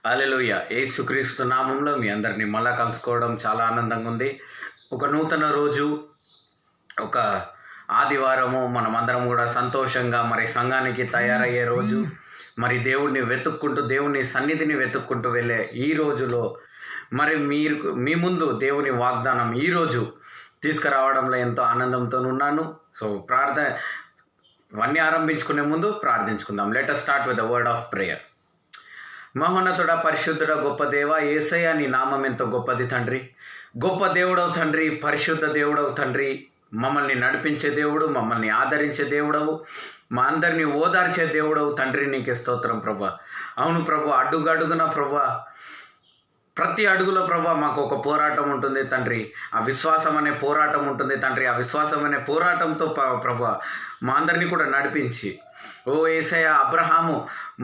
హల్లెలూయా. యేసుక్రీస్తు నామంలో మీ అందరిని మళ్ళా కలుసుకోవడం చాలా ఆనందంగా ఉంది. ఒక నూతన రోజు, ఒక ఆదివారము మనమందరం కూడా సంతోషంగా మరి సంఘానికి తయారయ్యే రోజు, మరి దేవుణ్ణి వెతుక్కుంటూ దేవుని సన్నిధిని వెతుక్కుంటూ వెళ్ళే ఈ రోజులో మరి మీ ముందు దేవుని వాగ్దానం ఈరోజు తీసుకురావడంలో ఎంతో ఆనందంతో ఉన్నాను. సో ఇవన్నీ ఆరంభించుకునే ముందు ప్రార్థించుకుందాం. Let us start with the word of prayer. మహోన్నతుడ, పరిశుద్ధుడ, గొప్ప దేవ, యేసయ్య నీ నామం ఎంతో గొప్పది తండ్రి. గొప్ప దేవుడవు తండ్రి, పరిశుద్ధ దేవుడవు తండ్రి, మమ్మల్ని నడిపించే దేవుడు, మమ్మల్ని ఆదరించే దేవుడవు, మా అందరినీ ఓదార్చే దేవుడవు తండ్రి. నీకే స్తోత్రం ప్రభా. అవును ప్రభా, అడుగడుగున ప్రభా, ప్రతి అడుగులో ప్రభా మాకు ఒక పోరాటం ఉంటుంది తండ్రి. ఆ విశ్వాసం అనే పోరాటం ఉంటుంది తండ్రి. ఆ విశ్వాసం అనే పోరాటంతో ప్రభా మా అందరినీ కూడా నడిపించి, ఓ యేసయ్య, అబ్రహాము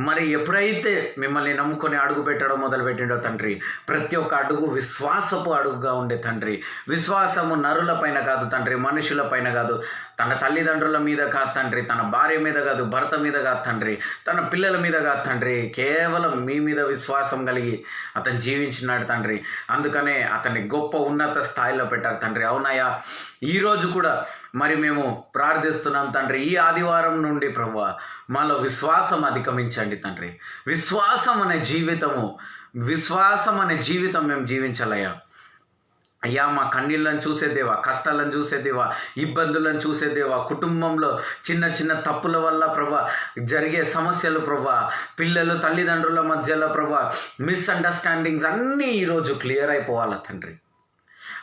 మరి ఎప్పుడైతే మిమ్మల్ని నమ్ముకొని అడుగు పెట్టడం మొదలుపెట్టిండో తండ్రి, ప్రతి ఒక్క అడుగు విశ్వాసపు అడుగుగా ఉండే తండ్రి. విశ్వాసము నరుల పైన కాదు తండ్రి, మనుషుల పైన కాదు, తన తల్లిదండ్రుల మీద కాదు తండ్రి, తన భార్య మీద కాదు, భర్త మీద కాదు తండ్రి, తన పిల్లల మీద కాదు తండ్రి, కేవలం మీ మీద విశ్వాసం కలిగి అతను జీవించినాడు తండ్రి. అందుకనే అతన్ని గొప్ప ఉన్నత స్థాయిలో పెట్టారు తండ్రి. అవునయ్యా, ఈరోజు కూడా మరి మేము ప్రార్థిస్తున్నాం తండ్రి. ఈ ఆదివారం నుండి ప్రభువా మాలో విశ్వాసం అధిగమించండి తండ్రి. విశ్వాసం అనే జీవితం మేము జీవించాలయ్యా. అయ్యా, మా కన్నీళ్ళని చూసేదేవా, కష్టాలను చూసేదేవా, ఇబ్బందులను చూసేదేవా, కుటుంబంలో చిన్న చిన్న తప్పుల వల్ల ప్రభా జరిగే సమస్యలు ప్రభా, పిల్లలు తల్లిదండ్రుల మధ్యలో ప్రభా మిస్అండర్స్టాండింగ్స్ అన్నీ ఈరోజు క్లియర్ అయిపోవాలా తండ్రి.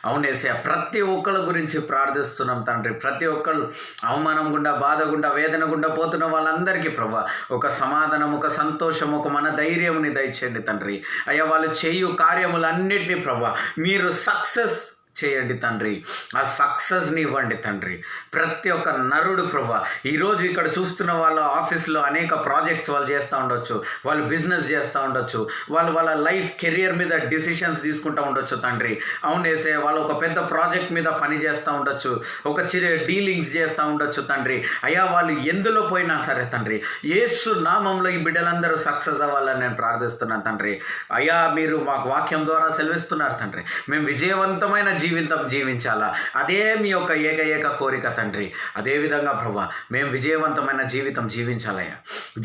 అవునేసయ్య, ప్రతి ఒక్కళ్ళ గురించి ప్రార్థిస్తున్నాం తండ్రి. ప్రతి ఒక్కళ్ళు అవమానం గుండా, బాధ గుండా, వేదన గుండా పోతున్న వాళ్ళందరికీ ప్రభా ఒక సమాధానం, ఒక సంతోషం, ఒక మన ధైర్యముని దయచేయండి తండ్రి. అయ్యా, వాళ్ళు చేయు కార్యములన్నిటినీ ప్రభా మీరు సక్సెస్ చేయండి తండ్రి. ఆ సక్సెస్ని ఇవ్వండి తండ్రి. ప్రతి ఒక్క నరుడు ప్రభా ఈరోజు ఇక్కడ చూస్తున్న వాళ్ళ ఆఫీస్లో అనేక ప్రాజెక్ట్స్ వాళ్ళు చేస్తూ ఉండొచ్చు, వాళ్ళు బిజినెస్ చేస్తూ ఉండొచ్చు, వాళ్ళ లైఫ్ కెరియర్ మీద డిసిషన్స్ తీసుకుంటూ ఉండొచ్చు తండ్రి. అవునేసే, వాళ్ళు ఒక పెద్ద ప్రాజెక్ట్ మీద పని చేస్తూ ఉండొచ్చు, ఒక డీలింగ్స్ చేస్తూ ఉండొచ్చు తండ్రి. అయ్యా, వాళ్ళు ఎందులో పోయినా సరే తండ్రి, యేసు నామంలో ఈ బిడ్డలందరూ సక్సెస్ అవ్వాలని నేను ప్రార్థిస్తున్నాను తండ్రి. అయ్యా, మీరు మాకు వాక్యం ద్వారా సెలవిస్తున్నారు తండ్రి, మేము విజయవంతమైన జీవితం జీవించాలా, అదే మీ యొక్క ఏక కోరిక తండ్రి. అదేవిధంగా ప్రభా మేము విజయవంతమైన జీవితం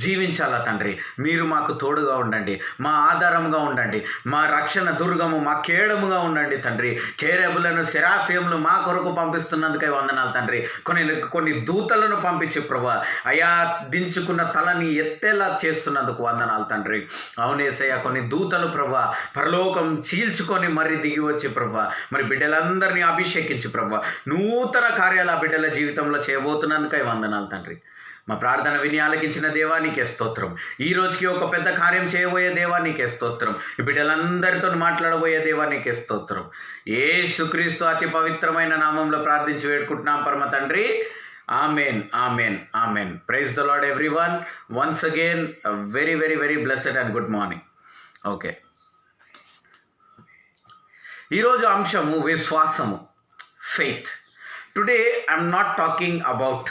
జీవించాలా తండ్రి. మీరు మాకు తోడుగా ఉండండి, మా ఆధారంగా ఉండండి, మా రక్షణ దుర్గము, మా కేడముగా ఉండండి తండ్రి. కేరబులను, సెరాఫియంలు మా కొరకు పంపిస్తున్నందుకే వందనాలు తండ్రి. కొన్ని దూతలను పంపించి ప్రభా అయా దించుకున్న తలని ఎత్తేలా చేస్తున్నందుకు వందనాలు తండ్రి. అవునేసయ్య, కొన్ని దూతలు ప్రభా పరలోకం చీల్చుకొని మరి దిగి వచ్చి ప్రభా మరి బిడ్డలందరినీ అభిషేకించి ప్రభా నూతన కార్యాలు ఆ బిడ్డల జీవితంలో చేయబోతున్నందుకై వందనాలు తండ్రి. మా ప్రార్థన విని ఆలకించిన దేవానికే స్తోత్రం. ఈ రోజుకి ఒక పెద్ద కార్యం చేయబోయే దేవానికే స్తోత్రం. ఈ బిడ్డలందరితో మాట్లాడబోయే దేవానికే స్తోత్రం. యేసుక్రీస్తు అతి పవిత్రమైన నామంలో ప్రార్థించి వేడుకుంటున్నాం పరమ తండ్రి. Amen, amen, amen. Praise the lord everyone. Once again very very very blessed and good morning. Okay, ఈరోజు అంశము విశ్వాసము, faith. Today I'm not talking about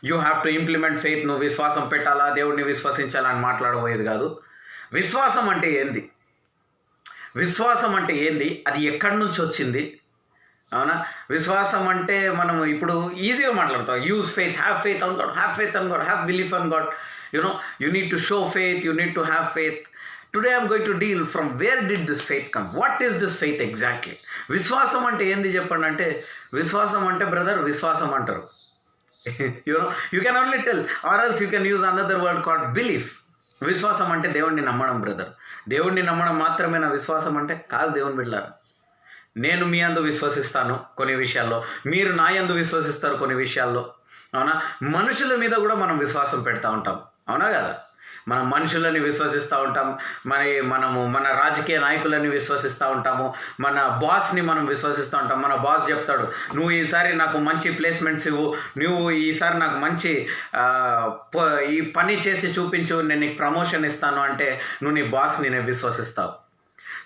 you have to implement faith, నువ్వు విశ్వాసం పెట్టాలా, దేవుడిని విశ్వసించాలా అని మాట్లాడబోయేది కాదు. విశ్వాసం అంటే ఏంది, అది ఎక్కడి నుంచి వచ్చింది, అవునా? విశ్వాసం అంటే మనం ఇప్పుడు ఈజీగా మాట్లాడతాం. Use faith, have faith on God, have belief on God. You need to show faith, you need to have faith. Today I am going to deal from where did this faith come? What is this faith exactly? విశ్వాసం అంటే ఏంది చెప్పండి అంటే, విశ్వాసం అంటే brother విశ్వాసం అంటారు. You can only tell, or else you can use another word called belief. విశ్వాసం అంటే దేవుణ్ణి నమ్మడం బ్రదర్. దేవుణ్ణి నమ్మడం మాత్రమేనా విశ్వాసం అంటే? కాదు దేవుని బిడ్డలారా. నేను మీ యందు విశ్వసిస్తాను కొన్ని విషయాల్లో, మీరు నా యందు విశ్వసిస్తారు కొన్ని విషయాల్లో, అవునా? మనుషుల మీద కూడా మనం విశ్వాసం పెడతా ఉంటాం, అవునా కదా? మనం మనుషులని విశ్వసిస్తూ ఉంటాం, మనము మన రాజకీయ నాయకులని విశ్వసిస్తూ ఉంటాము, మన బాస్ని మనం విశ్వసిస్తూ ఉంటాం. మన బాస్ చెప్తాడు, నువ్వు ఈసారి నాకు మంచి ప్లేస్మెంట్స్ ఇవ్వు, నువ్వు ఈసారి నాకు మంచి ఈ పని చేసి చూపించు, నేను నీకు ప్రమోషన్ ఇస్తాను అంటే నువ్వు నీ బాస్ని నేను విశ్వసిస్తావు.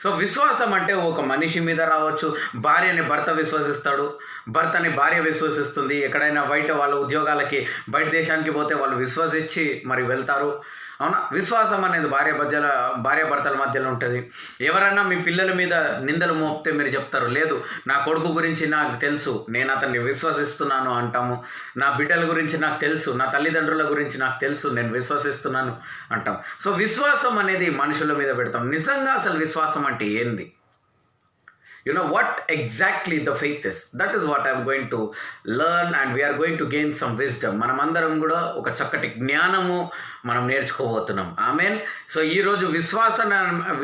సో విశ్వాసం అంటే ఒక మనిషి మీద రావచ్చు. భార్యని భర్త విశ్వసిస్తాడు, భర్తని భార్య విశ్వసిస్తుంది. ఎక్కడైనా బయట వాళ్ళ ఉద్యోగాలకి బయట దేశానికి పోతే వాళ్ళు విశ్వసించి మరి వెళ్తారు. అవునా? విశ్వాసం అనేది భార్యాభర్తల మధ్యలో ఉంటుంది. ఎవరన్నా మీ పిల్లల మీద నిందలు మోపితే మీరు చెప్తారు, లేదు నా కొడుకు గురించి నాకు తెలుసు, నేను అతన్ని విశ్వసిస్తున్నాను అంటాము. నా బిడ్డల గురించి నాకు తెలుసు, నా తల్లిదండ్రుల గురించి నాకు తెలుసు, నేను విశ్వసిస్తున్నాను అంటాం. సో విశ్వాసం అనేది మనుషుల మీద పెడతాం. నిజంగా అసలు విశ్వాసం అంటే ఏంది? You know what exactly the faith is. That is what I am going to learn, and we are going to gain some wisdom. మనమందరం కూడా ఒక చక్కటి జ్ఞానము మనం నేర్చుకోబోతున్నాం. ఆమెన్. సో ఈరోజు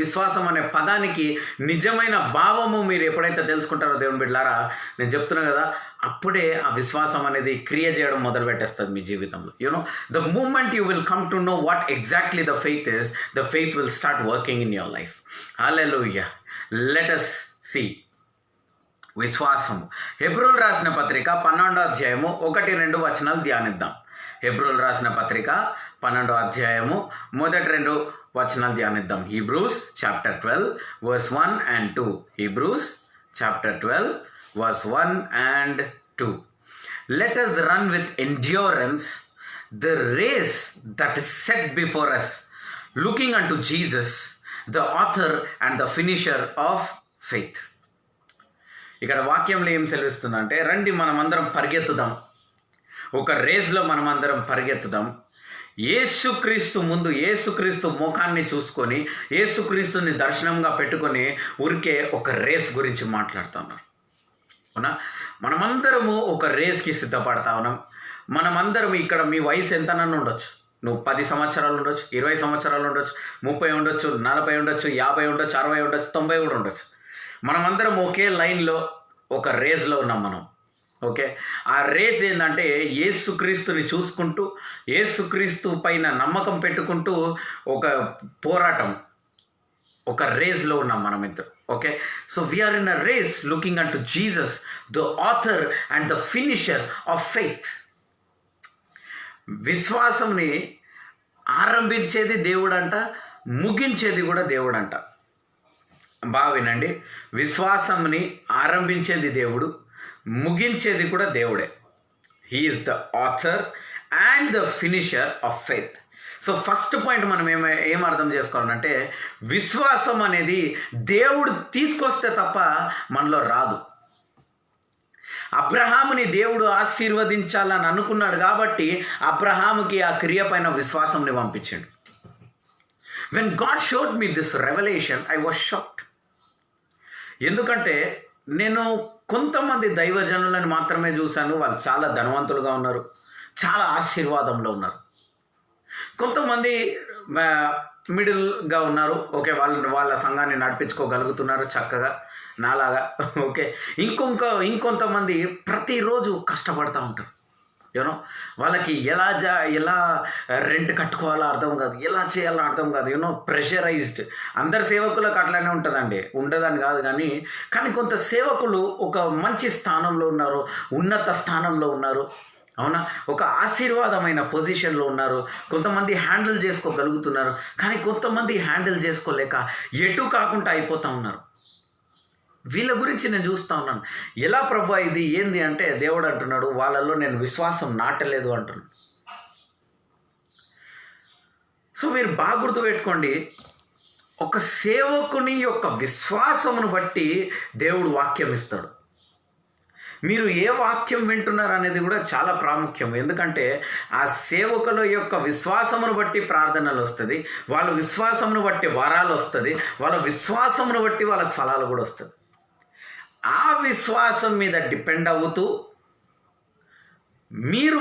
విశ్వాసం అనే పదానికి నిజమైన భావము మీరు ఎప్పుడైతే తెలుసుకుంటారో దేవుని బిడ్డలారా, నేను చెప్తున్నా కదా, అప్పుడే ఆ విశ్వాసం అనేది క్రియ చేయడం మొదలు పెట్టేస్తుంది మీ జీవితంలో. You know the moment you will come to know what exactly the faith is, the faith will start working in your life. Hallelujah. Let us see. విశ్వాసము. హెబ్రోలు రాసిన పత్రిక 12వ అధ్యాయము 1-2 వచనాలు ధ్యానిద్దాం. హెబ్రోలు రాసిన పత్రిక 12వ అధ్యాయము 1-2 వచనాలు ధ్యానిద్దాం. Hebrews chapter 12 verse 1 and 2. Hebrews chapter 12 verse 1 and 2. Let us run with endurance the race that is set before us, looking unto Jesus, the author and the finisher of faith. ఇక్కడ వాక్యంలో ఏం సెలవిస్తుందంటే, రండి మనమందరం పరిగెత్తుదాం, ఒక రేస్లో మనమందరం పరిగెత్తుదాం. యేసుక్రీస్తు ముందు యేసుక్రీస్తు ముఖాన్ని చూసుకొని యేసుక్రీస్తుని దర్శనంగా పెట్టుకొని ఊరికే ఒక రేస్ గురించి మాట్లాడుతున్నారు. అవునా? మనమందరము ఒక రేస్కి సిద్ధపడతా ఉన్నాం. మనమందరం ఇక్కడ, మీ వయసు ఎంతనన్నా ఉండొచ్చు, నువ్వు 10 సంవత్సరాలు ఉండొచ్చు, 20 సంవత్సరాలు ఉండొచ్చు, 30 ఉండొచ్చు, 40 ఉండొచ్చు, 50 ఉండొచ్చు, 60 ఉండొచ్చు, 90 కూడా ఉండొచ్చు. మనమందరం ఒకే లైన్లో ఒక రేస్లో ఉన్నాం మనం. ఓకే, ఆ రేస్ ఏంటంటే యేసుక్రీస్తుని చూసుకుంటూ యేసుక్రీస్తు పైన నమ్మకం పెట్టుకుంటూ ఒక పోరాటం, ఒక రేస్లో ఉన్నాం మనం ఇద్దరు. Okay, so we're in a race looking unto Jesus, the author and the finisher of faith. విశ్వాసంని ఆరంభించేది దేవుడంట, ముగించేది కూడా దేవుడంట. బాగా వినండి, విశ్వాసంని ఆరంభించేది దేవుడు, ముగించేది కూడా దేవుడే. He is the author and the finisher of faith. So first point మనం ఏం అర్థం చేసుకోవాలంటే, విశ్వాసం అనేది దేవుడు తీసుకొస్తే తప్ప మనలో రాదు. అబ్రహాముని దేవుడు ఆశీర్వదించాలని అనుకున్నాడు కాబట్టి అబ్రహాముకి ఆ క్రియ పైన విశ్వాసంని పంపించాడు. When God showed me this revelation, I was shocked. ఎందుకంటే నేను కొంతమంది దైవజనులను మాత్రమే చూశాను. వాళ్ళు చాలా ధనవంతులుగా ఉన్నారు, చాలా ఆశీర్వాదంలో ఉన్నారు. కొంతమంది మిడిల్గా ఉన్నారు. ఓకే, వాళ్ళ సంఘాన్ని నడిపించుకోగలుగుతున్నారు చక్కగా నాలాగా. ఓకే, ఇంకొంతమంది ప్రతిరోజు కష్టపడుతూ ఉంటారు. యూనో, వాళ్ళకి ఎలా రెంట్ కట్టుకోవాలో అర్థం కాదు, ఎలా చేయాలో అర్థం కాదు. You know, pressurised. అందరు సేవకులకు అట్లానే ఉంటుందండి, ఉండదని కాదు, కానీ కొంత సేవకులు ఒక మంచి స్థానంలో ఉన్నారు, ఉన్నత స్థానంలో ఉన్నారు. అవునా, ఒక ఆశీర్వాదమైన పొజిషన్లో ఉన్నారు. కొంతమంది హ్యాండిల్ చేసుకోగలుగుతున్నారు, కానీ కొంతమంది హ్యాండిల్ చేసుకోలేక ఎటు కాకుండా అయిపోతూ ఉన్నారు. వీళ్ళ గురించి నేను చూస్తూ ఉన్నాను. ఎలా ప్రభా ఇది ఏంది అంటే, దేవుడు అంటున్నాడు, వాళ్ళల్లో నేను విశ్వాసం నాటలేదు అంటున్నాడు. సో మీరు బాగా గుర్తుపెట్టుకోండి, ఒక సేవకుని యొక్క విశ్వాసమును బట్టి దేవుడు వాక్యం ఇస్తాడు. మీరు ఏ వాక్యం వింటున్నారు అనేది కూడా చాలా ప్రాముఖ్యం. ఎందుకంటే ఆ సేవకుల యొక్క విశ్వాసమును బట్టి ప్రార్థనలు వస్తుంది, వాళ్ళ విశ్వాసమును బట్టి వరాలు వస్తుంది, వాళ్ళ విశ్వాసమును బట్టి వాళ్ళకి ఫలాలు కూడా వస్తుంది. ఆ విశ్వాసం మీద డిపెండ్ అవుతూ మీరు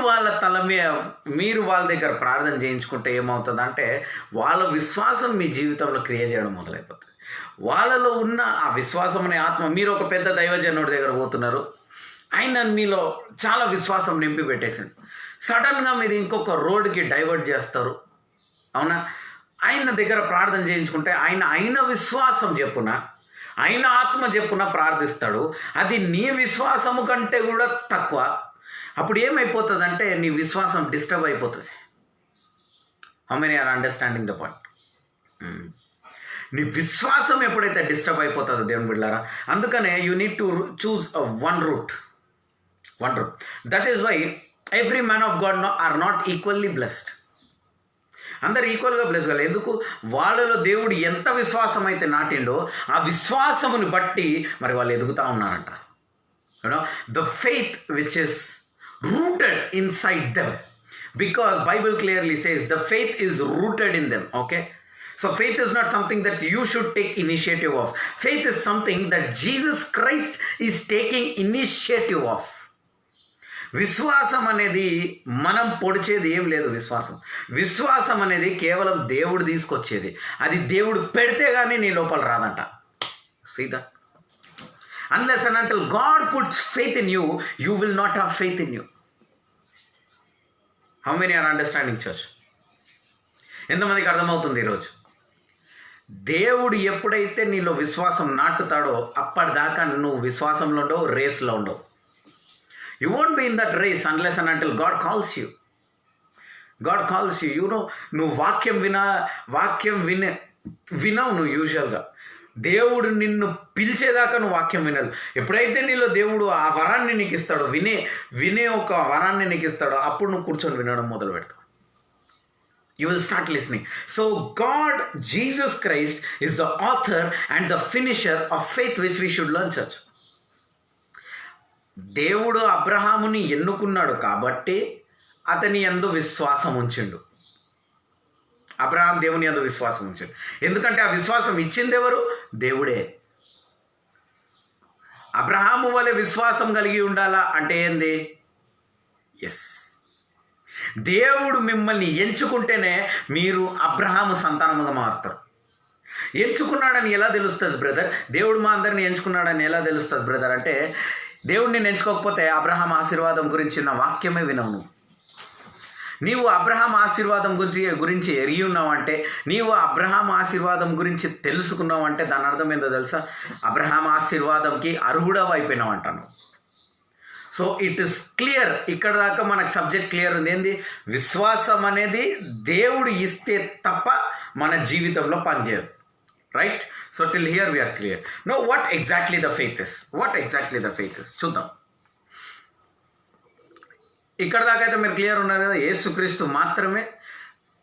వాళ్ళ దగ్గర ప్రార్థన చేయించుకుంటే ఏమవుతుందంటే, వాళ్ళ విశ్వాసం మీ జీవితంలో క్రియ చేయడం మొదలైపోతుంది. వాళ్ళలో ఉన్న ఆ విశ్వాసం అనే ఆత్మ, మీరు ఒక పెద్ద దైవజనుడి దగ్గర పోతున్నారు, ఆయన మీలో చాలా విశ్వాసం నింపి పెట్టేసిండు. సడన్గా మీరు ఇంకొక రోడ్డుకి డైవర్ట్ చేస్తారు. అవునా, ఆయన దగ్గర ప్రార్థన చేయించుకుంటే ఆయన విశ్వాసం చెప్పున, ఆయన ఆత్మ చెప్పున ప్రార్థిస్తాడు. అది నీ విశ్వాసము కంటే కూడా తక్కువ. అప్పుడు ఏమైపోతుంది అంటే, నీ విశ్వాసం డిస్టర్బ్ అయిపోతుంది. How many are understanding the point? నీ విశ్వాసం ఎప్పుడైతే డిస్టర్బ్ అయిపోతుందో దేవుని బిడ్డలారా, అందుకనే you need to choose one route. That is why every man of God are not equally blessed. అందరు ఈక్వల్గా బ్లెస్ కావాలి. ఎందుకు? వాళ్ళలో దేవుడు ఎంత విశ్వాసం అయితే నాటిండో ఆ విశ్వాసముని బట్టి మరి వాళ్ళు ఎదుగుతూ ఉన్నారంట. You know the faith which is rooted inside them, because Bible clearly says the faith is rooted in them. Okay, so faith is not something that you should take initiative of. Faith is something that Jesus Christ is taking initiative of. విశ్వాసం అనేది మనం పొడిచేది ఏం లేదు. విశ్వాసం అనేది కేవలం దేవుడు తీసుకొచ్చేది. అది దేవుడు పెడితే కానీ నీ లోపల రాదంట. సీదా, unless and until God puts faith in you, you will not have faith in you. How many are understanding, church? ఎంతమందికి అర్థమవుతుంది ఈరోజు? దేవుడు ఎప్పుడైతే నీలో విశ్వాసం నాటుతాడో అప్పటిదాకా నువ్వు విశ్వాసంలో ఉండవు, రేస్లో ఉండవు. You won't be in that race unless and until God calls you. God calls you. You know, నువ్వు వాక్యం వినవు నువ్వు యూజువల్గా. దేవుడు నిన్ను పిలిచేదాకా నువ్వు వాక్యం వినదు. ఎప్పుడైతే నీలో దేవుడు ఆ వరాన్ని నీకు ఇస్తాడో, వినే ఒక వరాన్ని నీకు ఇస్తాడో, అప్పుడు నువ్వు కూర్చొని వినడం మొదలు పెడతావు. You will start listening. So God, Jesus Christ, is the author and the finisher of faith, which we should learn, church. దేవుడు అబ్రహాముని ఎన్నుకున్నాడు కాబట్టి అతని యందు విశ్వాసం ఉంచిండు. అబ్రహాం దేవుని యందు విశ్వాసం ఉంచాడు. ఎందుకంటే ఆ విశ్వాసం ఇచ్చింది ఎవరు? దేవుడే. అబ్రహాము వలె విశ్వాసం కలిగి ఉండాలా అంటే ఏంది? ఎస్, దేవుడు మిమ్మల్ని ఎంచుకుంటేనే మీరు అబ్రహాము సంతానముగా మారుతారు. ఎంచుకున్నాడని ఎలా తెలుస్తుంది బ్రదర్? దేవుడు మా అందరిని ఎంచుకున్నాడని ఎలా తెలుస్తుంది బ్రదర్ అంటే, దేవుడిని ఎంచుకోకపోతే అబ్రహాం ఆశీర్వాదం గురించిన వాక్యమే వినవు. నీవు అబ్రహాం ఆశీర్వాదం గురించి ఎరిగి ఉన్నావంటే, నీవు అబ్రహాం ఆశీర్వాదం గురించి తెలుసుకున్నావంటే దాని అర్థం ఏందో తెలుసా? అబ్రహాం ఆశీర్వాదంకి అర్హుడవు అయిపోయినావు అంటాను. So it is clear. ఇక్కడ దాకా మనకు సబ్జెక్ట్ క్లియర్ ఉంది. ఏంది? విశ్వాసం అనేది దేవుడు ఇస్తే తప్ప మన జీవితంలో పనిచేయదు. Right? So till here we're clear. Know what exactly the faith is చూద్దాం. ఇక్కడ దాకా అయితే మీరు క్లియర్ ఉన్నారు కదా? యేసుక్రీస్తు మాత్రమే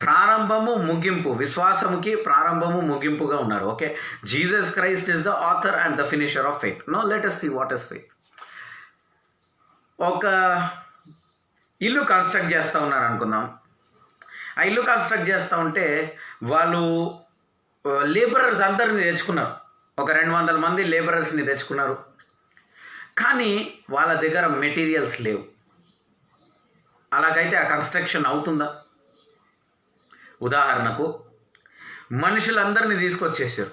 ప్రారంభము ముగింపు, విశ్వాసముకి ప్రారంభము ముగింపుగా ఉన్నారు. Okay, Jesus Christ is the author and the finisher of faith. No let us see what is faith. ఒక ఇల్లు కన్స్ట్రక్ట్ చేస్తూ ఉన్నారు అనుకుందాం. ఆ ఇల్లు కన్స్ట్రక్ట్ చేస్తూ ఉంటే వాళ్ళు లేబరర్స్ అందరిని తెచ్చుకున్నారు. ఒక 200 మంది లేబరర్స్ని తెచ్చుకున్నారు. కానీ వాళ్ళ దగ్గర మెటీరియల్స్ లేవు. అలాగైతే ఆ కన్స్ట్రక్షన్ అవుతుందా? ఉదాహరణకు మనుషులందరినీ తీసుకొచ్చేసారు,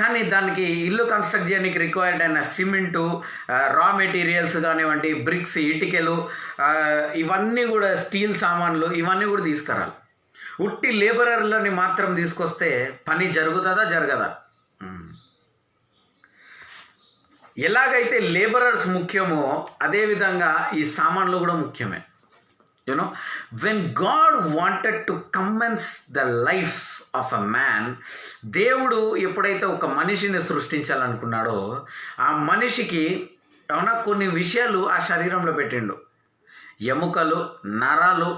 కానీ దానికి ఇల్లు కన్స్ట్రక్ట్ చేయడానికి రిక్వైర్డ్ అయిన సిమెంటు, రా మెటీరియల్స్ కానివ్వండి, బ్రిక్స్, ఇటుకలు, ఇవన్నీ కూడా స్టీల్ సామాన్లు, ఇవన్నీ కూడా తీసుకురాలి. ఉట్టి లేబరర్లని మాత్రం తీసుకొస్తే పని జరుగుతుందా? జరగదా? ఎలాగైతే లేబరర్స్ ముఖ్యమో అదేవిధంగా ఈ సామాన్లు కూడా ముఖ్యమే. You know, when God wanted to commence the life of a man, దేవుడు ఎప్పుడైతే ఒక మనిషిని సృష్టించాలనుకున్నాడో ఆ మనిషికి అవునా కొన్ని విషయాలు ఆ శరీరంలో పెట్టిండు. ఎముకలు, నరాలు,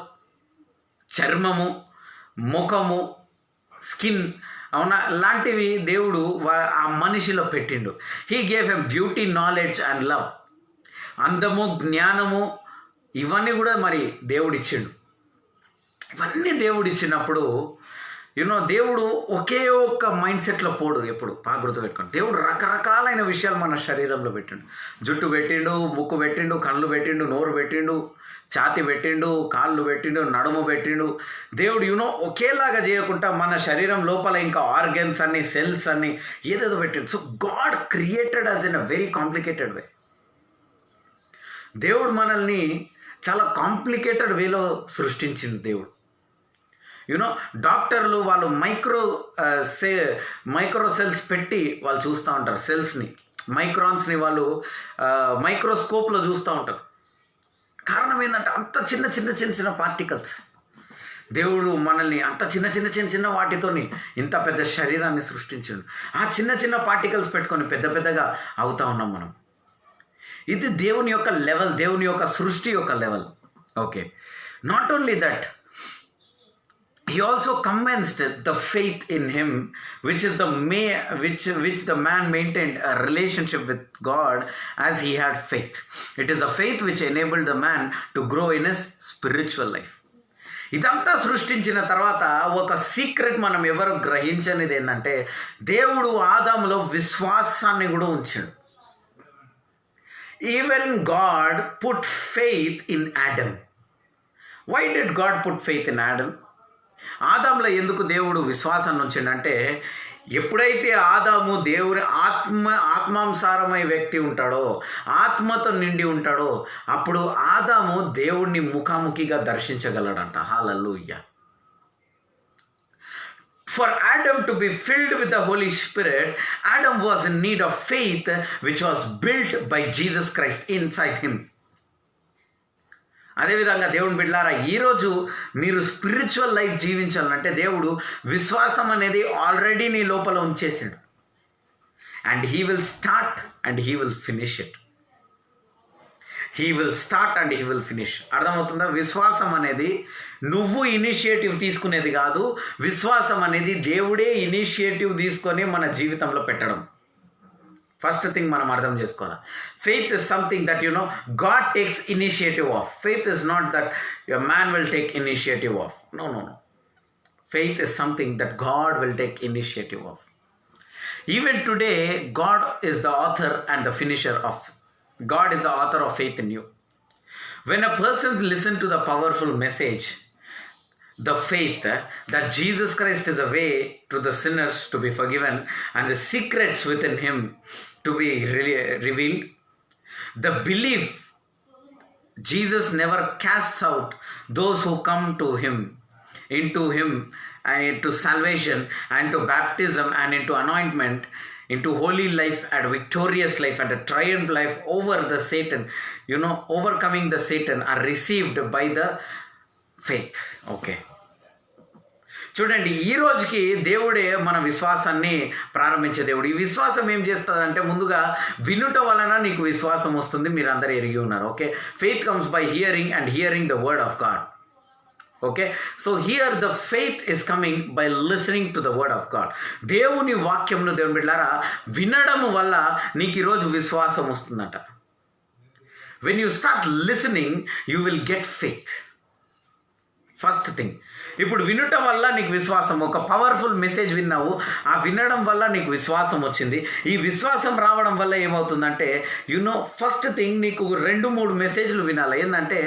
చర్మము, ముఖము, స్కిన్ అవునా లాంటివి దేవుడు ఆ మనిషిలో పెట్టిండు. He gave M beauty, knowledge and love. అందము, జ్ఞానము, ఇవన్నీ కూడా మరి దేవుడు ఇచ్చిండు. ఇవన్నీ దేవుడు ఇచ్చినప్పుడు దేవుడు ఒకే ఒక్క మైండ్ సెట్లో పోడు. ఎప్పుడు బాగా గుర్తుపెట్టుకోండి, దేవుడు రకరకాలైన విషయాలు మన శరీరంలో పెట్టిండు. జుట్టు పెట్టిండు, ముక్కు పెట్టిండు, కళ్ళు పెట్టిండు, నోరు పెట్టిండు, ఛాతి పెట్టిండు, కాళ్ళు పెట్టిండు, నడుము పెట్టిండు. దేవుడు ఒకేలాగా చేయకుండా మన శరీరం లోపల ఇంకా ఆర్గన్స్ అన్ని, సెల్స్ అన్ని ఏదేదో పెట్టిండు. So God created us in a very complicated way. దేవుడు మనల్ని చాలా కాంప్లికేటెడ్ వేలో సృష్టించింది దేవుడు. డాక్టర్లు వాళ్ళు మైక్రో సెల్స్ పెట్టి వాళ్ళు చూస్తూ ఉంటారు. సెల్స్ని, మైక్రాన్స్ని వాళ్ళు మైక్రోస్కోప్లో చూస్తూ ఉంటారు. కారణం ఏంటంటే అంత చిన్న పార్టికల్స్. దేవుడు మనల్ని అంత చిన్న వాటితోని ఇంత పెద్ద శరీరాన్ని సృష్టించాడు. ఆ చిన్న పార్టికల్స్ పెట్టుకొని పెద్దగా అవుతా ఉన్నాం మనం. ఇది దేవుని యొక్క లెవెల్, దేవుని యొక్క సృష్టి యొక్క level. Okay, not only that, he also commenced the faith in him, which is which the man maintained a relationship with God as he had faith. It is a faith which enabled the man to grow in his spiritual life. ఇదంతా సృష్టించిన తర్వాత ఒక secret మనం ఎవరు గ్రహించనిది ఏంటంటే, దేవుడు ఆదాములో విశ్వాసాన్ని కూడా ఉంచాడు. Even God put faith in Adam. Why did God put faith in Adam? ఆదాంలో ఎందుకు దేవుడు విశ్వాసాన్ని ఉంచిండంటే, ఎప్పుడైతే ఆదాము దేవుని ఆత్మానుసారమై వ్యక్తి ఉంటాడో, ఆత్మతో నిండి ఉంటాడో, అప్పుడు ఆదాము దేవుణ్ణి ముఖాముఖిగా దర్శించగలడంట. హల్లెలూయా. For Adam to be filled with the Holy Spirit, Adam was in need of faith which was built by Jesus Christ inside him. అదేవిధంగా దేవుని బిడ్డలారా, ఈరోజు మీరు స్పిరిచువల్ లైఫ్ జీవించాలంటే దేవుడు విశ్వాసం అనేది ఆల్రెడీ నీ లోపల ఉంచేసాడు. And he will start and he will finish it. He will start and he will finish. అర్థమవుతుందా? విశ్వాసం అనేది నువ్వు ఇనిషియేటివ్ తీసుకునేది కాదు. విశ్వాసం అనేది దేవుడే ఇనిషియేటివ్ తీసుకొని మన జీవితంలో పెట్టడం. ఫస్ట్ థింగ్ మనం అర్థం చేసుకోవాలి. Faith is something that God takes initiative of. Faith is not that man will take initiative of. No. Faith is something that God will take initiative of. Even today, God is the author of faith in you. When a person listens to the powerful message, the faith that Jesus Christ is the way to the sinners to be forgiven and the secrets within him to be revealed, the belief Jesus never casts out those who come to him, into him, and into salvation and to baptism and into anointment, into holy life and victorious life and a triumph life over the Satan, overcoming the Satan, are received by the faith. Okay. చూడండి, ఈ రోజుకి దేవుడే మన విశ్వాసాన్ని ప్రారంభించే దేవుడు. ఈ విశ్వాసం ఏం చేస్తుందంటే, ముందుగా వినుట వలన నీకు విశ్వాసం వస్తుంది. మీరు అందరూ ఎరిగి ఉన్నారు. Okay. Faith comes by hearing and hearing the word of God. Okay. So here the faith is coming by listening to the word of God. దేవుని వాక్యంను, దేవుని బిడ్డలారా, వినడం వల్ల నీకు ఈరోజు విశ్వాసం వస్తుందట. When you start listening you will get faith. First thing. ఇప్పుడు వినటం వల్ల నీకు విశ్వాసం, ఒక పవర్ఫుల్ మెసేజ్ విన్నావు, ఆ వినడం వల్ల నీకు విశ్వాసం వచ్చింది. ఈ విశ్వాసం రావడం వల్ల ఏమవుతుందంటే, ఫస్ట్ థింగ్, నీకు 2-3 మెసేజ్లు వినాలి. ఏంటంటే,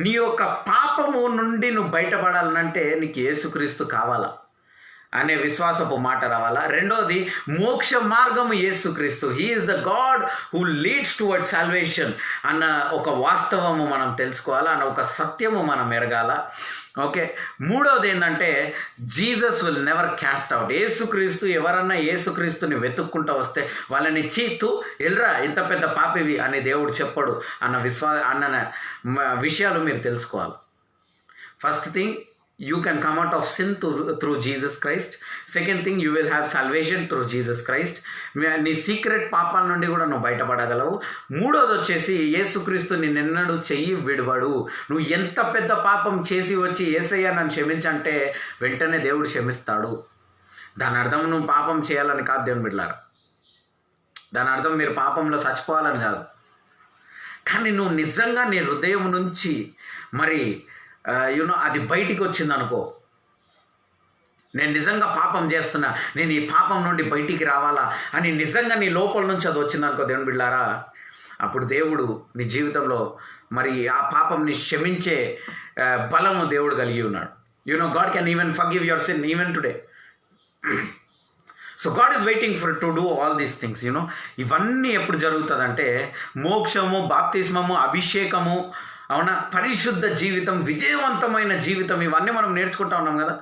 నీ యొక్క పాపము నుండి నువ్వు బయటపడాలంటే నీకు యేసుక్రీస్తు కావాలా అనే విశ్వాసపు మాట రావాలా. రెండోది, మోక్ష మార్గము యేసుక్రీస్తు. He is the God who leads towards salvation అన్న ఒక వాస్తవము మనం తెలుసుకోవాలా, అన్న ఒక సత్యము మనం ఎరగాల. ఓకే. మూడోది ఏంటంటే, Jesus will never caste out. యేసుక్రీస్తు, ఎవరన్నా యేసుక్రీస్తుని వెతుక్కుంటూ వస్తే వాళ్ళని చీతు ఎల్రా ఇంత పెద్ద పాపివి అని దేవుడు చెప్పడు అన్న విషయాలు మీరు తెలుసుకోవాలి. First thing, you can come out of sin through Jesus Christ. Second thing, you will have salvation through Jesus Christ. నీ సీక్రెట్ పాపాల నుండి కూడా నువ్వు బయటపడగలవు. మూడోది వచ్చేసి, యేసుక్రీస్తు నిన్నెన్నడూ చెయ్యి విడవడు. నువ్వు ఎంత పెద్ద పాపం చేసి వచ్చి యేసయ్య నన్ను క్షమించంటే వెంటనే దేవుడు క్షమిస్తాడు. దాని అర్థం నువ్వు పాపం చేయాలని కాదు దేవుని బిడ్డలారా. దాని అర్థం మీరు పాపంలో చచ్చిపోవాలని కాదు. కానీ నువ్వు నిజంగా నీ హృదయం నుంచి మరి అది బయటికి వచ్చింది అనుకో, నేను నిజంగా పాపం చేస్తున్నా, నేను ఈ పాపం నుండి బయటికి రావాలా అని నిజంగా నీ లోపల నుంచి అది వచ్చింది అనుకో దేవుని బిడ్డలారా, అప్పుడు దేవుడు నీ జీవితంలో మరి ఆ పాపంని క్షమించే బలము దేవుడు కలిగి ఉన్నాడు. God can even forgive your sin even today. So God is waiting to do all these things. ఇవన్నీ ఎప్పుడు జరుగుతుందంటే, మోక్షము, బాప్తిస్మము, అభిషేకము, అవునా, పరిశుద్ధ జీవితం, విజయవంతమైన జీవితం, ఇవన్నీ మనం నేర్చుకుంటా ఉన్నాం కదా.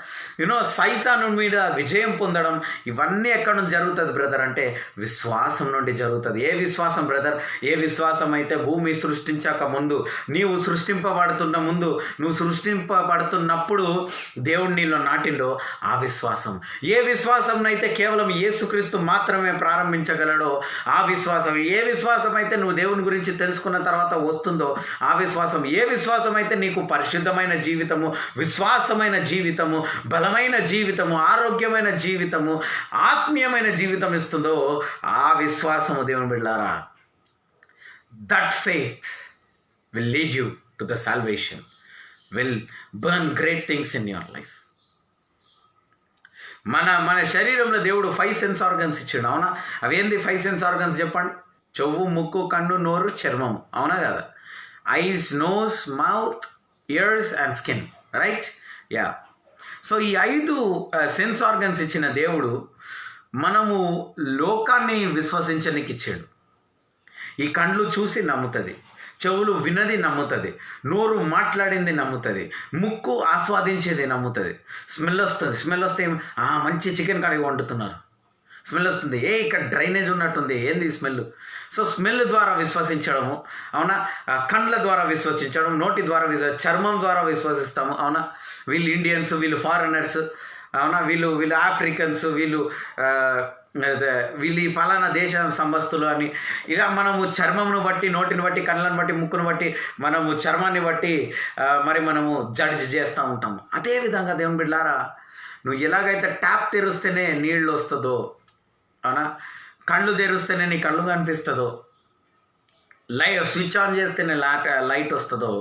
సైతాను మీద విజయం పొందడం, ఇవన్నీ ఎక్కడ నుంచి జరుగుతుంది బ్రదర్ అంటే విశ్వాసం నుండి జరుగుతుంది. ఏ విశ్వాసం బ్రదర్? ఏ విశ్వాసం అయితే భూమి సృష్టించాక ముందు, నీవు సృష్టింపబడుతున్న ముందు, నువ్వు సృష్టింపబడుతున్నప్పుడు దేవుడు నీలో నాటిండో ఆ విశ్వాసం. ఏ విశ్వాసం అయితే కేవలం యేసుక్రీస్తు మాత్రమే ప్రారంభించగలడో ఆ విశ్వాసం. ఏ విశ్వాసం అయితే నువ్వు దేవుని గురించి తెలుసుకున్న తర్వాత వస్తుందో ఆ విశ్వాసం విశ్వాసం. ఏ విశ్వాసం అయితే నీకు పరిశుద్ధమైన జీవితము, విశ్వాసమైన జీవితము, బలమైన జీవితము, ఆరోగ్యమైన జీవితము, ఆత్మీయమైన జీవితం ఇస్తుందో ఆ విశ్వాసము దేవుని బిడ్డలారా, that faith will lead you to the salvation, will burn great things in your life. మన శరీరంలో దేవుడు 5 సెన్స్ ఆర్గన్స్ ఇచ్చాడు, అవునా? అవేంది 5 సెన్స్ ఆర్గన్స్ చెప్పండి? చెవు, ముక్కు, కన్ను, నోరు, చర్మము, అవునా కదా? Eyes, nose, mouth, ears and skin, right? Yeah. So ఈ 5 సెన్స్ ఆర్గన్స్ ఇచ్చిన దేవుడు మనము లోకాన్ని విశ్వసించడానికి ఇచ్చాడు. ఈ కండ్లు చూసి నమ్ముతుంది, చెవులు వినది నమ్ముతుంది, నోరు మాట్లాడింది నమ్ముతుంది, ముక్కు ఆస్వాదించేది నమ్ముతుంది, స్మెల్ వస్తే మంచి చికెన్ కడిగి వండుతున్నారు, స్మెల్ వస్తుంది, ఇక్కడ డ్రైనేజ్ ఉన్నట్టుంది, ఏంది స్మెల్? సో స్మెల్ ద్వారా విశ్వసించడము, అవునా? కండ్ల ద్వారా విశ్వసించడం, నోటి ద్వారా చర్మం ద్వారా విశ్వసిస్తాము, అవునా? వీళ్ళు ఇండియన్స్, వీళ్ళు ఫారినర్స్, అవునా? వీళ్ళు ఆఫ్రికన్స్, వీళ్ళు ఈ పలానా దేశ సంబస్తులు అని ఇలా మనము చర్మంను బట్టి, నోటిని బట్టి, కళ్ళను బట్టి, ముక్కును బట్టి, మనము చర్మాన్ని బట్టి మరి మనము జడ్జ్ చేస్తూ ఉంటాము. అదేవిధంగా దేవుని బిడ్డలారా, నువ్వు ఎలాగైతే ట్యాప్ తెరిస్తేనే నీళ్ళు వస్తుందో, అవునా? కళ్ళు తెరిస్తేనే నీ కళ్ళు కనిపిస్తుందో, స్విచ్ ఆన్ చేస్తేనే లైట్ వస్తుందో,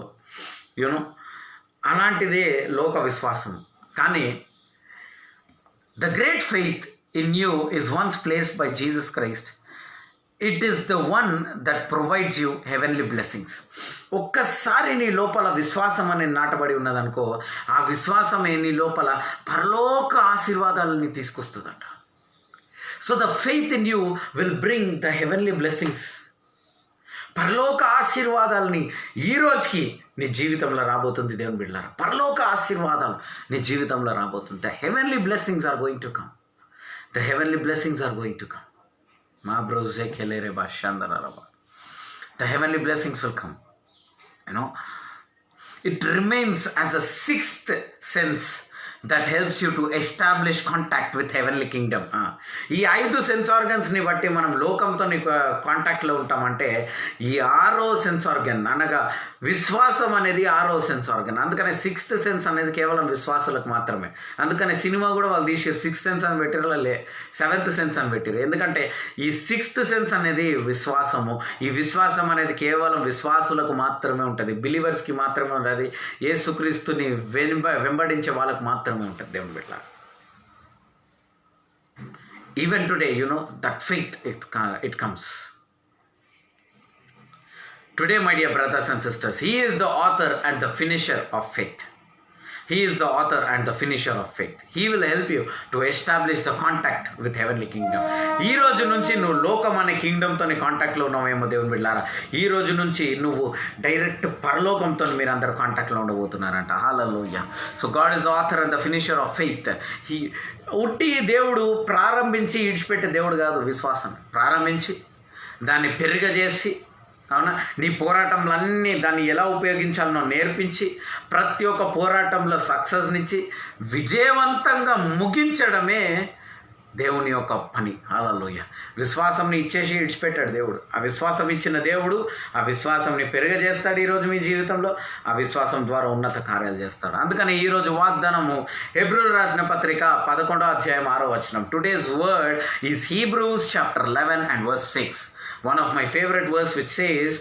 యూనో, అలాంటిదే లోక విశ్వాసం. కానీ the great faith in you is once placed by Jesus Christ. It is the one that provides you heavenly blessings. ఒక్కసారి నీ లోపల విశ్వాసం అనేది నాటబడి ఉన్నదనుకో, ఆ విశ్వాసమే నీ లోపల పరలోక ఆశీర్వాదాలని తీసుకొస్తుందంట. So the faith in you will bring the heavenly blessings. పరలోక ఆశీర్వాదాలని ఈ రోజుకి నీ జీవితంలో రాబోతుంది దేవుని బిడ్డలారా. పరలోక ఆశీర్వాదాలు నీ జీవితంలో రాబోతుంది. The heavenly blessings are going to come. The heavenly blessings are going to come. The heavenly blessings will come. You know, it remains as a 6th sense that helps you to establish contact with heavenly kingdom. ఈ 5 sense ఆర్గన్స్ని బట్టి మనం లోకంతో కాంటాక్ట్లో ఉంటామంటే, ఈ 6వ sense organ అనగా విశ్వాసం అనేది 6వ సెన్స్ ఆర్గన్. అందుకనే 6th సెన్స్ అనేది కేవలం విశ్వాసులకు మాత్రమే. అందుకనే సినిమా కూడా వాళ్ళు తీసారు, 6th సెన్స్ అని పెట్టారు, 7th సెన్స్ అని పెట్టారు. ఎందుకంటే ఈ 6th సెన్స్ అనేది విశ్వాసము. ఈ విశ్వాసం అనేది కేవలం విశ్వాసులకు మాత్రమే ఉంటుంది, బిలీవర్స్కి మాత్రమే ఉంటుంది, యేసుక్రీస్తుని వెంబడించే వాళ్ళకు మాత్రమే ఉంటుంది దేవుని బిడ్డ. Even today you know that faith it comes. Today, my dear brothers and sisters, He is the author and the finisher of faith. He is the author and the finisher of faith. He will help you to establish the contact with heavenly kingdom. ఈ రోజు నుంచి నువ్వు లోకం అనే కింగ్డమ్తో కాంటాక్ట్లో ఉన్నావేమో దేవుని బిడ్డలారా. ఈ రోజు నుంచి నువ్వు డైరెక్ట్ పరలోకంతో మీరు అందరూ కాంటాక్ట్లో ఉండబోతున్నారంట. Hallelujah. So God is the author and the finisher of faith. ఉట్టి దేవుడు ప్రారంభించి ఇడిచిపెట్టే దేవుడు కాదు. విశ్వాసం ప్రారంభించి దాన్ని పెరుగజేసి, అవునా, నీ పోరాటంలన్నీ దాన్ని ఎలా ఉపయోగించాలనో నేర్పించి, ప్రతి ఒక్క పోరాటంలో సక్సెస్నిచ్చి విజయవంతంగా ముగించడమే దేవుని యొక్క పని. హల్లెలూయా. విశ్వాసంని ఇచ్చేసి ఇడిచిపెట్టాడు దేవుడు. ఆ విశ్వాసం ఇచ్చిన దేవుడు ఆ విశ్వాసంని పెరగజేస్తాడు ఈరోజు మీ జీవితంలో. ఆ విశ్వాసం ద్వారా ఉన్నత కార్యాలు చేస్తాడు. అందుకని ఈరోజు వాగ్దానము హెబ్రీయులకు రాసిన పత్రిక 11వ అధ్యాయం 6వ వచనం. Today's word is Hebrews chapter 11 and verse 6. One of my favorite verse which says,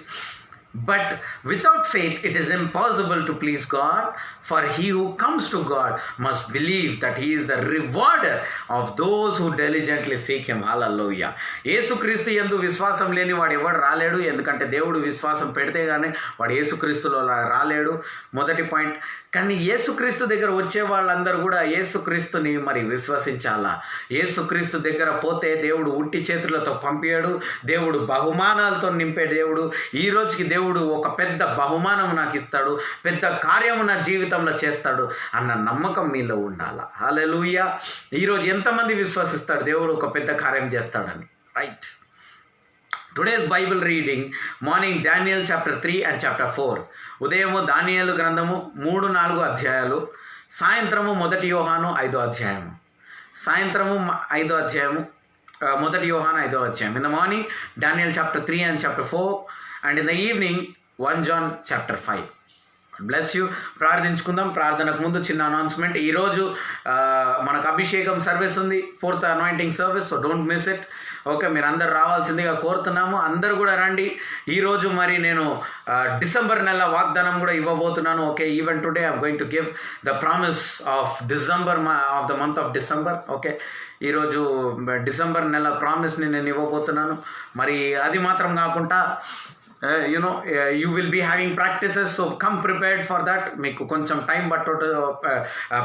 but without faith it is impossible to please God, for he who comes to God must believe that he is the rewarder of those who diligently seek him. Hallelujah. యేసుక్రీస్తు యందు విశ్వాసం లేని వాడు ఎవడు రాలేడు. ఎందుకంటే దేవుడు విశ్వాసం పెడితే కానీ వాడు యేసుక్రీస్తులో రాలేడు. మొదటి పాయింట్. కానీ యేసుక్రీస్తు దగ్గర వచ్చే వాళ్ళందరూ కూడా యేసుక్రీస్తుని మరి విశ్వసించాలా. యేసుక్రీస్తు దగ్గర పోతే దేవుడు ఉట్టి చేతులతో పంపాడు. దేవుడు బహుమానాలతో నింపే దేవుడు. ఈ రోజుకి దేవుడు ఒక పెద్ద బహుమానం నాకు ఇస్తాడు, పెద్ద కార్యము నా జీవితంలో చేస్తాడు అన్న నమ్మకం మీలో ఉండాలా. హల్లెలూయా. ఈరోజు ఎంతమంది విశ్వసిస్తాడు దేవుడు ఒక పెద్ద కార్యం చేస్తాడని? Right. Today's Bible reading morning Daniel chapter 3 and chapter 4. ఉదయము దానియేలు గ్రంథము 3-4 అధ్యాయాలు, సాయంత్రము 1 యోహాను 5వ అధ్యాయము, సాయంత్రము 5వ అధ్యాయము, 1 యోహాను 5వ అధ్యాయం. In the morning Daniel chapter 3 and chapter 4 and in the evening 1 John chapter 5. Bless you. ప్రార్థించుకుందాం. ప్రార్థనకు ముందు చిన్న అనౌన్స్మెంట్. ఈరోజు మనకు అభిషేకం సర్వీస్ ఉంది, 4th anointing service. So don't miss it. Okay, మీరు అందరు రావాల్సిందిగా కోరుతున్నాము. అందరు కూడా రండి. ఈరోజు మరి నేను డిసెంబర్ నెల వాగ్దానం కూడా ఇవ్వబోతున్నాను. Okay, even today I'm going to give the promise of December, of the month of December. Okay, ఈరోజు డిసెంబర్ నెల ప్రామిస్ని నేను ఇవ్వబోతున్నాను. మరి అది మాత్రం కాకుండా you will be having practices, so come prepared for that. మీకు కొంచెం టైం పట్టు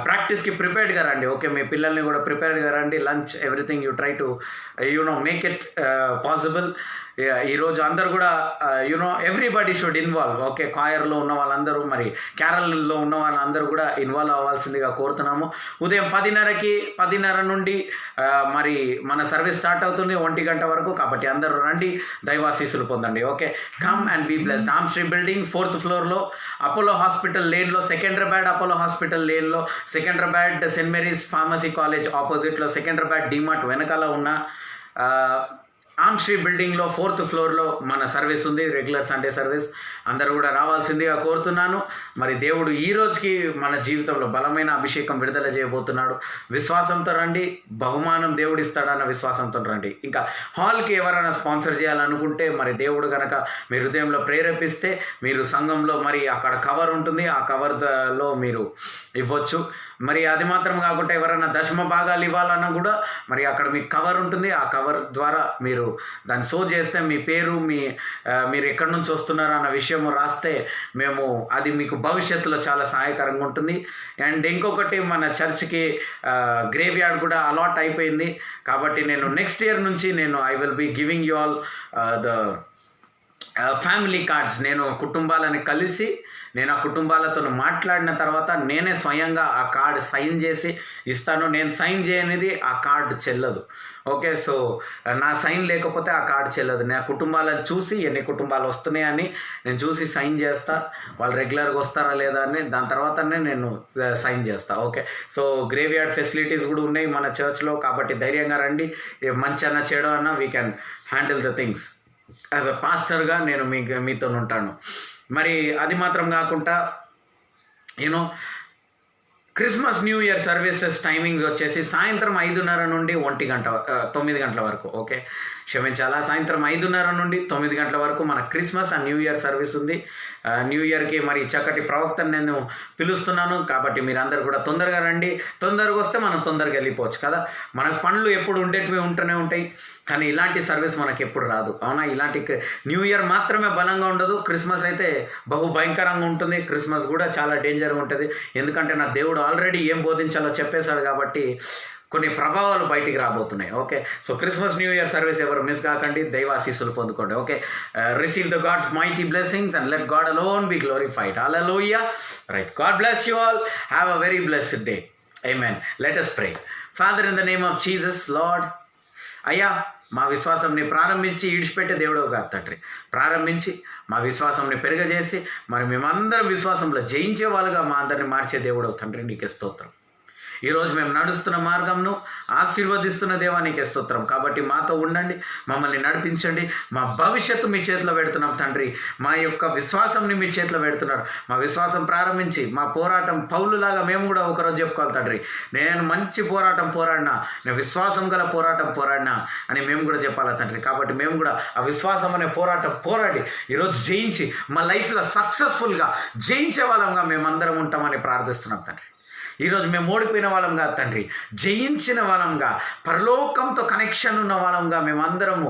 ప్రాక్టీస్కి ప్రిపేర్డ్గా రండి. ఓకే, మీ పిల్లల్ని కూడా ప్రిపేర్డ్గా రండి. Lunch everything you try to make it possible. ఈరోజు అందరు కూడా ఎవ్రీబడి షుడ్ ఇన్వాల్వ్. ఓకే, కాయర్లో ఉన్న వాళ్ళందరూ, మరి క్యారల్లో ఉన్న వాళ్ళందరూ కూడా ఇన్వాల్వ్ అవ్వాల్సిందిగా కోరుతున్నాము. ఉదయం 10:30 నుండి మరి మన సర్వీస్ స్టార్ట్ అవుతుంది 1 గంట వరకు. కాబట్టి అందరూ రండి, దైవాశీస్సులు పొందండి. Okay, come and be blessed. ఆమ్స్ట్రీ బిల్డింగ్ 4th ఫ్లోర్లో, అపోలో హాస్పిటల్ లేన్లో, సెకండ్రాబాద్ అపోలో హాస్పిటల్ లేన్లో, Secunderabad saint Mary's pharmacy college ఆపోజిట్లో, సెకండ్రాబాద్ డిమార్ట్ వెనకాల ఉన్న ఆమ్స్ట్రీ బిల్డింగ్లో 4th ఫ్లోర్లో మన సర్వీస్ ఉంది, రెగ్యులర్ సండే సర్వీస్. అందరూ కూడా రావాల్సిందిగా కోరుతున్నాను. మరి దేవుడు ఈ రోజుకి మన జీవితంలో బలమైన అభిషేకం విడుదల చేయబోతున్నాడు. విశ్వాసంతో రండి, బహుమానం దేవుడు ఇస్తాడన్న విశ్వాసంతో రండి. ఇంకా హాల్కి ఎవరైనా స్పాన్సర్ చేయాలనుకుంటే, మరి దేవుడు కనుక మీ హృదయంలో ప్రేరేపిస్తే, మీరు సంఘంలో మరి అక్కడ కవర్ ఉంటుంది, ఆ కవర్లో మీరు ఇవ్వచ్చు. మరి అది మాత్రం కాకుండా ఎవరైనా దశమ భాగాలు ఇవ్వాలన్నా కూడా మరి అక్కడ మీకు కవర్ ఉంటుంది, ఆ కవర్ ద్వారా మీరు దాన్ని షో చేస్తే మీ పేరు, మీరు ఎక్కడి నుంచి వస్తున్నారు అన్న విషయం రాస్తే మేము అది మీకు భవిష్యత్తులో చాలా సహాయకరంగా ఉంటుంది. అండ్ ఇంకొకటి, మన చర్చ్కి గ్రేవ్ యార్డ్ కూడా అలాట్ అయిపోయింది. కాబట్టి నేను నెక్స్ట్ ఇయర్ నుంచి I will be giving you all the family cards. నేను కుటుంబాలను కలిసి ఆ కుటుంబాలతో మాట్లాడిన తర్వాత నేనే స్వయంగా ఆ కార్డు సైన్ చేసి ఇస్తాను. నేను సైన్ చేయనిది ఆ కార్డు చెల్లదు. ఓకే, సో నా సైన్ లేకపోతే ఆ కార్డు చెల్లదు. నా కుటుంబాలను చూసి ఎన్ని కుటుంబాలు వస్తున్నాయని నేను చూసి సైన్ చేస్తా, వాళ్ళు రెగ్యులర్గా వస్తారా లేదా అని, దాని తర్వాతనే నేను సైన్ చేస్తా. Okay, so grave yard facilities కూడా ఉన్నాయి మన చర్చ్లో. కాబట్టి ధైర్యంగా రండి. మంచి అన్న చెడు అన్న we can handle the things. As a పాస్టర్గా నేను మీతో ఉంటాను. మరి అది మాత్రం కాకుండా Christmas new year services timings వచ్చేసి సాయంత్రం 5:30 నుండి 9 గంటల వరకు. ఓకే, క్షమించాలా, సాయంత్రం 5:30 నుండి 9 గంటల వరకు మన Christmas and new year service ఉంది. న్యూ ఇయర్కి మరి చక్కటి ప్రవక్తను నేను పిలుస్తున్నాను. కాబట్టి మీరు అందరు కూడా తొందరగా రండి. తొందరగా వస్తే మనం తొందరగా వెళ్ళిపోవచ్చు కదా. మనకు పనులు ఎప్పుడు ఉంటూనే ఉంటాయి, కానీ ఇలాంటి సర్వీస్ మనకి ఎప్పుడు రాదు, అవునా. ఇలాంటి న్యూ ఇయర్ మాత్రమే బలంగా ఉండదు, క్రిస్మస్ అయితే బహు భయంకరంగా ఉంటుంది. క్రిస్మస్ కూడా చాలా డేంజర్గా ఉంటుంది. ఎందుకంటే నా దేవుడు ఆల్రెడీ ఏం బోధించాలో చెప్పేశాడు. కాబట్టి కొన్ని ప్రభావాలు బయటికి రాబోతున్నాయి. Okay, so Christmas new year service ఎవరు మిస్ కాకండి, దైవాశీస్సులు పొందుకోండి. Okay, receive the God's mighty blessings and let God alone be glorified. Hallelujah. Right, God bless you all. Have a very blessed day. Amen. Let us pray. Father, in the name of Jesus, lord, అయ్యా, మా విశ్వాసంని ప్రారంభించి ఈడిచిపెట్టే దేవుడవు కాదు తండ్రి. ప్రారంభించి మా విశ్వాసంని పెరగజేసి మరి మేమందరం విశ్వాసంలో జయించే వాళ్ళుగా మా అందరిని మార్చే దేవుడవు తండ్రి. నీకే స్తోత్రం. ఈరోజు మేము నడుస్తున్న మార్గంను ఆశీర్వదిస్తున్న దేవానికి స్తోత్రం. కాబట్టి మాతో ఉండండి, మమ్మల్ని నడిపించండి. మా భవిష్యత్తు మీ చేతిలో పెడుతున్నాం తండ్రి. మా యొక్క విశ్వాసంని మీ చేతిలో పెడుతున్నారు. మా విశ్వాసం ప్రారంభించి మా పోరాటం పౌలులాగా మేము కూడా ఒకరోజు చెప్పుకోవాలి తండ్రి. నేను మంచి పోరాటం పోరాడినా, నేను విశ్వాసం గల పోరాటం పోరాడినా అని మేము కూడా చెప్పాలి తండ్రి. కాబట్టి మేము కూడా ఆ విశ్వాసం అనే పోరాటం పోరాడి ఈరోజు జయించి మా లైఫ్లో సక్సెస్ఫుల్గా జయించే వాళ్ళంగా మేమందరం ఉంటామని ప్రార్థిస్తున్నాం తండ్రి. ఈరోజు మేము ఓడిపోయిన వాళ్ళం కాదు తండ్రి, జయించిన వాళ్ళంగా, పరలోకంతో కనెక్షన్ ఉన్న వాళ్ళంగా మేమందరము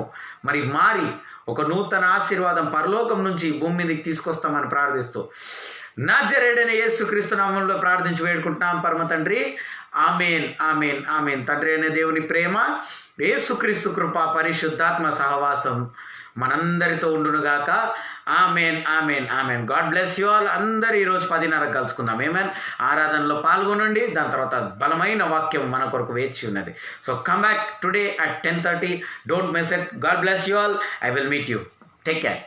మారి ఒక నూతన ఆశీర్వాదం పరలోకం నుంచి భూమి మీదకి తీసుకొస్తామని ప్రార్థిస్తూ నజరేయుడైన యేసుక్రీస్తు నామములో ప్రార్థించి వేడుకుంటున్నాం పరమ తండ్రి. ఆమేన్, ఆమేన్, ఆమేన్. తండ్రి అయిన దేవుని ప్రేమ, యేసుక్రీస్తు కృప, పరిశుద్ధాత్మ సహవాసం మనందరితో ఉండునుగాక. Amen, amen, amen. God bless you all. అందరూ ఈరోజు 10:30 కలుసుకుందాం. ఆమేన్. ఆరాధనలో పాల్గొనండి. దాని తర్వాత బలమైన వాక్యం మన కొరకు వేచి ఉన్నది. So come back today at 10:30. Don't miss it. God bless you all. I will meet you. Take care.